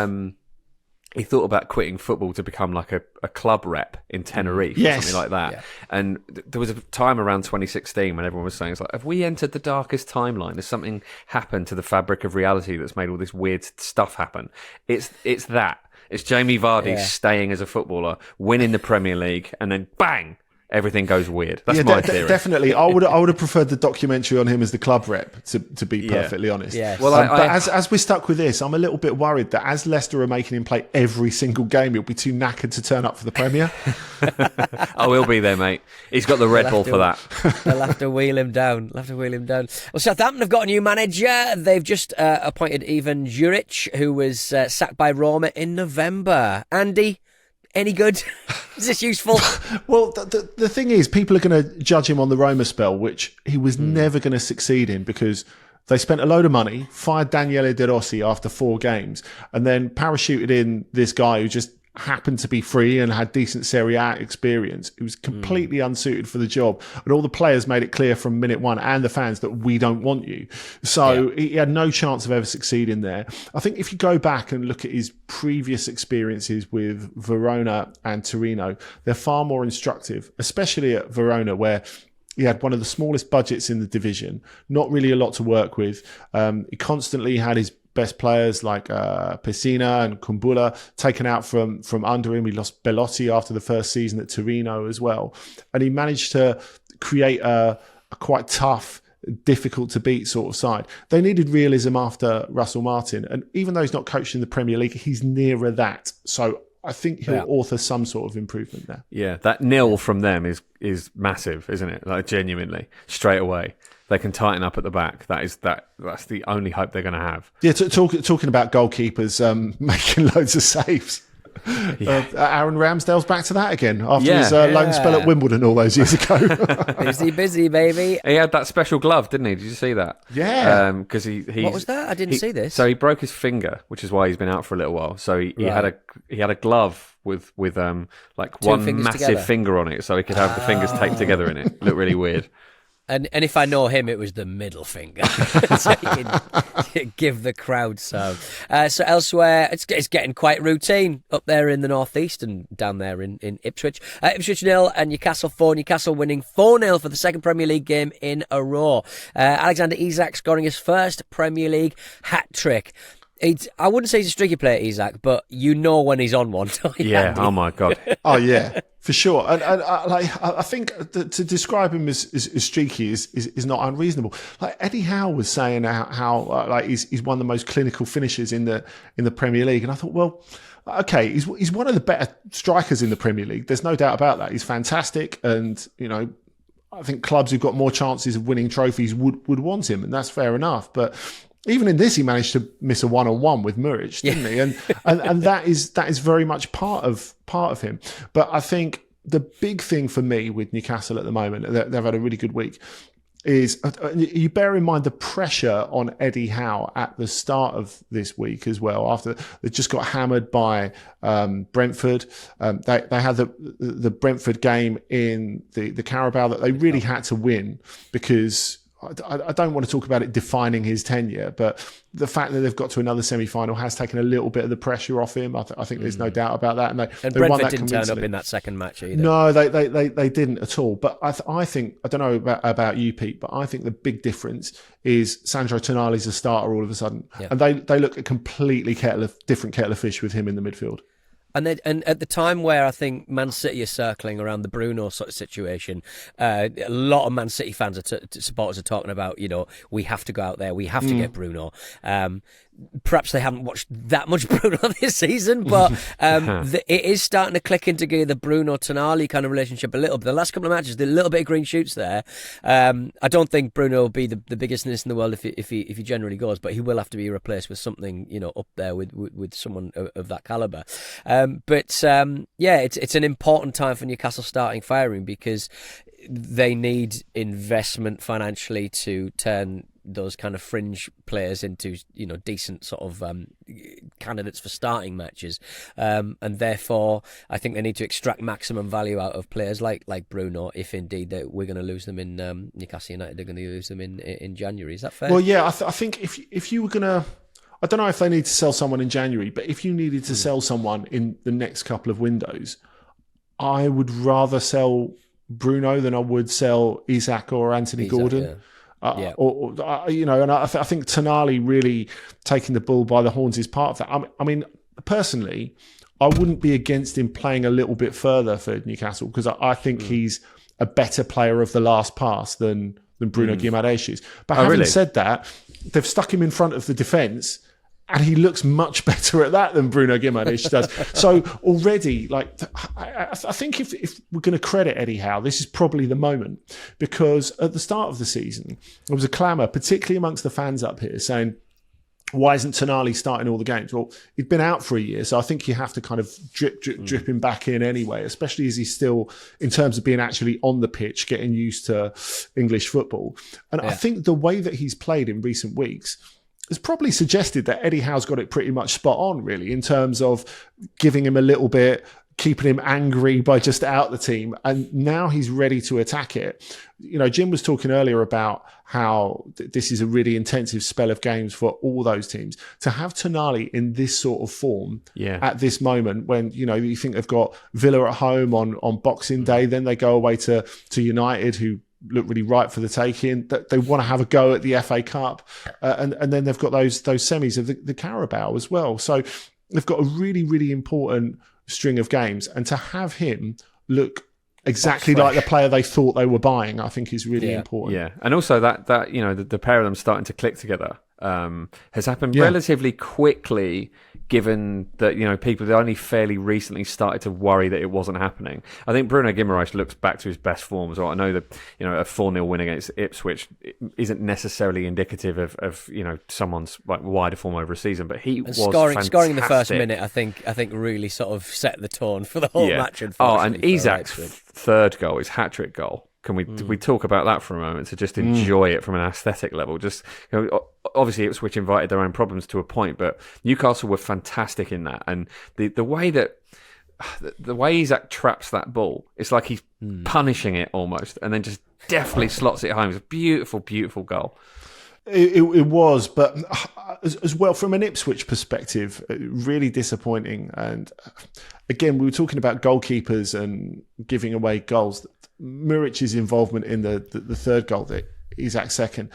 thought about quitting football to become like a club rep in Tenerife or something like that. Yeah. And there was a time around 2016 when everyone was saying, it's like, have we entered the darkest timeline? Has something happened to the fabric of reality that's made all this weird stuff happen? It's that. It's Jamie Vardy staying as a footballer, winning the Premier League, and then bang! Everything goes weird. That's my theory. Definitely. I would have preferred the documentary on him as the club rep, to be perfectly honest. Yes. Well, but as we're stuck with this, I'm a little bit worried that as Leicester are making him play every single game, he'll be too knackered to turn up for the Premier. Oh, he'll be there, mate. He's got the Red Bull for that. They'll have to wheel him down. Well, Southampton have got a new manager. They've just appointed Ivan Juric, who was sacked by Roma in November. Andy, any good? Is this useful? Well, the thing is, people are going to judge him on the Roma spell, which he was never going to succeed in, because they spent a load of money, fired Daniele De Rossi after 4 games, and then parachuted in this guy who just happened to be free and had decent Serie A experience. He was completely unsuited for the job, and all the players made it clear from minute one, and the fans, that we don't want you. So he had no chance of ever succeeding there. I think if you go back and look at his previous experiences with Verona and Torino, they're far more instructive, especially at Verona, where he had one of the smallest budgets in the division, not really a lot to work with. He constantly had his best players like Pessina and Kumbula taken out from under him. He lost Belotti after the first season at Torino as well. And he managed to create a quite tough, difficult to beat sort of side. They needed realism after Russell Martin. And even though he's not coached in the Premier League, he's nearer that. So I think he'll author some sort of improvement there. Yeah, that nil from them is massive, isn't it? Like, genuinely, straight away. They can tighten up at the back. That's the only hope they're going to have. Yeah, talking about goalkeepers making loads of saves. Aaron Ramsdale's back to that again after his loan spell at Wimbledon all those years ago. busy, baby. He had that special glove, didn't he? Did you see that? Yeah. Because he what was that? I didn't see this. So he broke his finger, which is why he's been out for a little while. So he had a glove with like Two one massive together. finger on it, so he could have the fingers taped together in it. Looked really weird. And if I know him, it was the middle finger. So he can give the crowd some. So elsewhere, it's getting quite routine up there in the northeast and down there in Ipswich. Ipswich 0 and Newcastle 4. Newcastle winning 4-0 for the second Premier League game in a row. Alexander Isak scoring his first Premier League hat-trick. I wouldn't say he's a streaky player, Isak, but you know when he's on one. Yeah, Andy? oh my God. Oh yeah, for sure. And I think to describe him as streaky is not unreasonable. Like Eddie Howe was saying how he's one of the most clinical finishers in the Premier League, and I thought, well, okay, he's one of the better strikers in the Premier League. There's no doubt about that. He's fantastic, and I think clubs who've got more chances of winning trophies would want him, and that's fair enough. But even in this, he managed to miss a 1-on-1 with Muric, didn't he? And that is very much part of him. But I think the big thing for me with Newcastle at the moment, they've had a really good week, is you bear in mind the pressure on Eddie Howe at the start of this week as well. After they just got hammered by Brentford, they had the Brentford game in the Carabao that they really had to win, because I don't want to talk about it defining his tenure, but the fact that they've got to another semi-final has taken a little bit of the pressure off him. I think there's no doubt about that. And they won Brentford that didn't turn up in that second match either. No, they didn't at all. But I think, I don't know about you, Pete, but I think the big difference is Sandro Tonali's a starter all of a sudden. Yeah. And they look a completely different kettle of fish with him in the midfield. And at the time where I think Man City are circling around the Bruno sort of situation, a lot of Man City fans, supporters are talking about, we have to go out there, we have to get Bruno. Perhaps they haven't watched that much Bruno this season, but it is starting to click into gear, the Bruno-Tonali kind of relationship a little bit. The last couple of matches, a little bit of green shoots there. I don't think Bruno will be the biggest in the world if he generally goes, but he will have to be replaced with something up there with someone of that calibre. It's an important time for Newcastle starting firing, because they need investment financially to turn those kind of fringe players into decent sort of candidates for starting matches, and therefore I think they need to extract maximum value out of players like Bruno, if indeed that we're going to lose them in Newcastle United, they're going to lose them in January. Is that fair? Well, yeah, I think if you were going to, I don't know if they need to sell someone in January, but if you needed to sell someone in the next couple of windows, I would rather sell Bruno than I would sell Isak or Anthony Gordon. Yeah. And I think Tonali really taking the bull by the horns is part of that. I mean, personally, I wouldn't be against him playing a little bit further for Newcastle, because I think he's a better player of the last pass than Bruno Guimaraes is. But having said that, they've stuck him in front of the defence, and he looks much better at that than Bruno Guimaraes does. So already, I think if we're going to credit Eddie Howe, this is probably the moment, because at the start of the season, there was a clamour, particularly amongst the fans up here, saying, why isn't Tonali starting all the games? Well, he'd been out for a year, so I think you have to kind of drip him back in anyway, especially as he's still, in terms of being actually on the pitch, getting used to English football. And I think the way that he's played in recent weeks has probably suggested that Eddie Howe's got it pretty much spot on, really, in terms of giving him a little bit, keeping him angry by just out the team. And now he's ready to attack it. Jim was talking earlier about how this is a really intensive spell of games for all those teams. To have Tonali in this sort of form at this moment, when, you think they've got Villa at home on Boxing Day, then they go away to United, who look really ripe for the taking, that they want to have a go at the FA Cup, and then they've got those semis of the Carabao as well. So they've got a really, really important string of games, and to have him look exactly like the player they thought they were buying, I think is really important. Yeah, and also that the pair of them starting to click together has happened relatively quickly, given that people that only fairly recently started to worry that it wasn't happening. I think Bruno Guimaraes looks back to his best form as well. I know that a 4-0 win against Ipswich isn't necessarily indicative of someone's wider form over a season, but he was scoring in the first minute. I think really sort of set the tone for the whole match. And Isak's third goal, his hat-trick goal. Can we talk about that for a moment, to just enjoy it from an aesthetic level? Just obviously Ipswich invited their own problems to a point, but Newcastle were fantastic in that. And the way Isak traps that ball, it's like he's punishing it almost, and then just deftly slots it home. It's a beautiful, beautiful goal. It was, but as well from an Ipswich perspective, really disappointing. And again, we were talking about goalkeepers and giving away goals. Murich's involvement in the third goal, that Isak's second,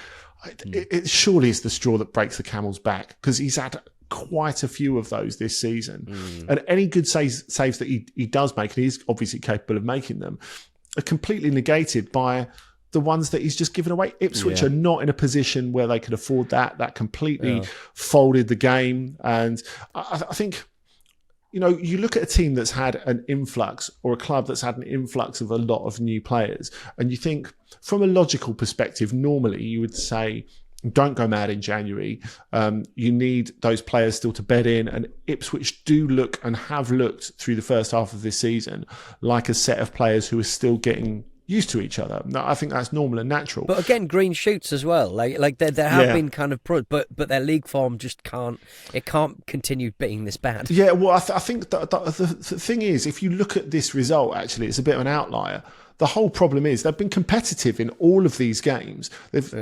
it surely is the straw that breaks the camel's back, because he's had quite a few of those this season. And any good saves that he does make, and he's obviously capable of making them, are completely negated by the ones that he's just given away. Ipswich are not in a position where they can afford that. That completely folded the game. And I think, you look at a team that's had an influx, or a club that's had an influx of a lot of new players, and you think, from a logical perspective, normally you would say, don't go mad in January. You need those players still to bed in. And Ipswich do look, and have looked through the first half of this season, like a set of players who are still getting used to each other. No, I think that's normal and natural. But again, green shoots as well. Like there have been kind of, but their league form just can't continue being this bad. Yeah, well, I think the thing is, if you look at this result, actually, it's a bit of an outlier. The whole problem is they've been competitive in all of these games. They've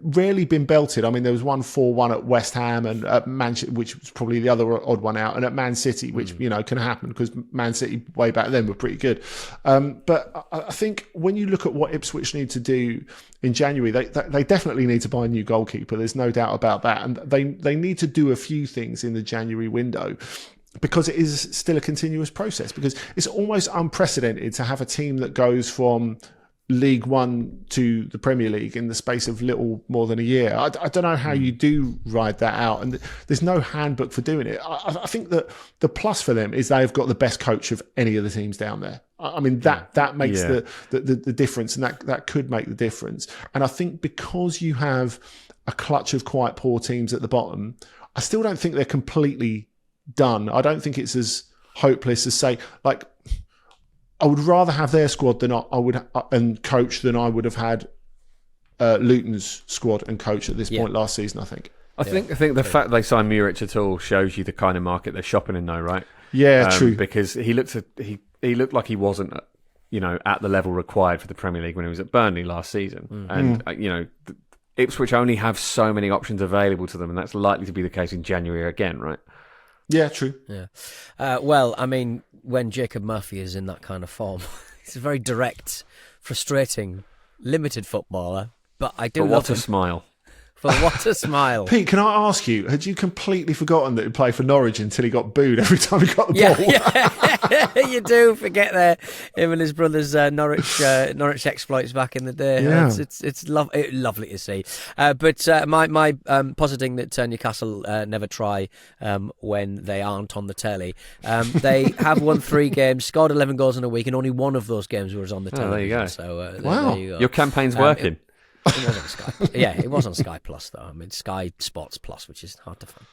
rarely been belted. I mean, there was 1-4-1 at West Ham, and at Manchester, which was probably the other odd one out, and at Man City, which can happen, because Man City way back then were pretty good. But I think when you look at what Ipswich need to do in January, they definitely need to buy a new goalkeeper. There's no doubt about that, and they need to do a few things in the January window. because it is still a continuous process, because it's almost unprecedented to have a team that goes from League One to the Premier League in the space of little more than a year. I don't know how you do ride that out, and there's no handbook for doing it. I think that the plus for them is they've got the best coach of any of the teams down there. I mean, that makes the difference, and that could make the difference. And I think because you have a clutch of quite poor teams at the bottom, I still don't think they're completely done. I don't think it's as hopeless as, say, like, I would rather have their squad than I would and coach than I would have had Luton's squad and coach at this point last season. I think the fact they signed Muric at all shows you the kind of market they're shopping in, though, right? Yeah, true. Because he looked like he wasn't, at the level required for the Premier League when he was at Burnley last season, and Ipswich only have so many options available to them, and that's likely to be the case in January again, right? Yeah, true. Yeah. Well, I mean, when Jacob Murphy is in that kind of form, he's a very direct, frustrating, limited footballer. But I do love him. What a smile. But what a smile. Pete, can I ask you, had you completely forgotten that he played for Norwich until he got booed every time he got the ball? Yeah. You do forget him and his brother's Norwich exploits back in the day. Yeah. It's lovely to see. But my positing that Newcastle never try when they aren't on the telly. They have won 3 games, scored 11 goals in a week, and only one of those games was on the television. There you go. So, wow. there you go. Your campaign's working. It was on Sky. Yeah, it was on Sky Plus though. I mean, Sky Sports Plus, which is hard to find.